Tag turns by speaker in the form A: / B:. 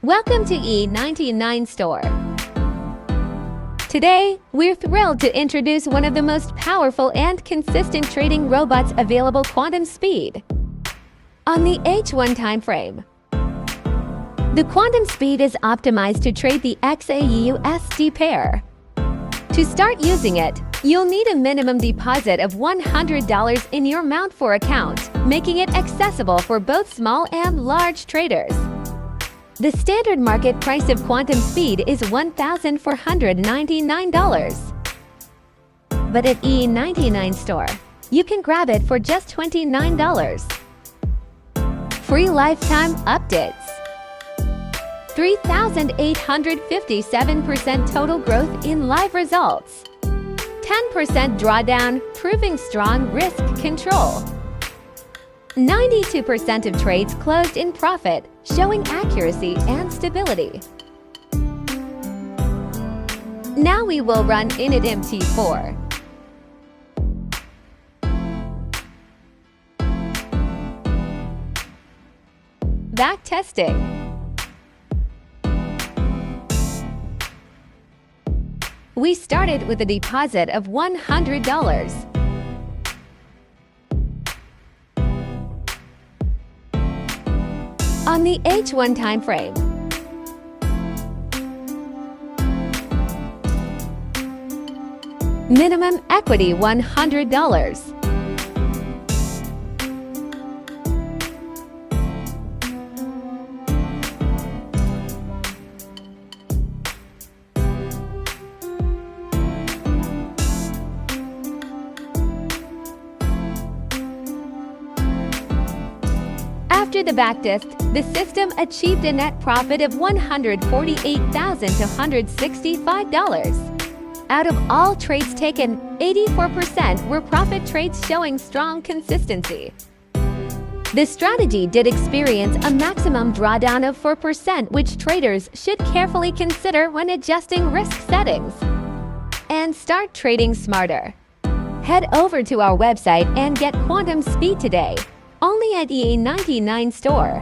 A: Welcome to E99 Store. Today, we're thrilled to introduce one of the most powerful and consistent trading robots available, Quantum Speed. On the H1 timeframe, the Quantum Speed is optimized to trade the XAUUSD pair. To start using it, you'll need a minimum deposit of $100 in your Mount 4 account, making it accessible for both small and large traders. The standard market price of Quantum Speed is $1,499. But at E99 Store, you can grab it for just $29. Free lifetime updates. 3,857% total growth in live results. 10% drawdown, proving strong risk control. 92% of trades closed in profit, showing accuracy and stability. Now we will run Init MT4. Back testing. We started with a deposit of $100. On the H1 timeframe, minimum equity $100. After the backtest, the system achieved a net profit of $148,265. Out of all trades taken, 84% were profit trades, showing strong consistency. The strategy did experience a maximum drawdown of 4%, which traders should carefully consider when adjusting risk settings. And start trading smarter. Head over to our website and get Quantum Speed today, only at E99 Store.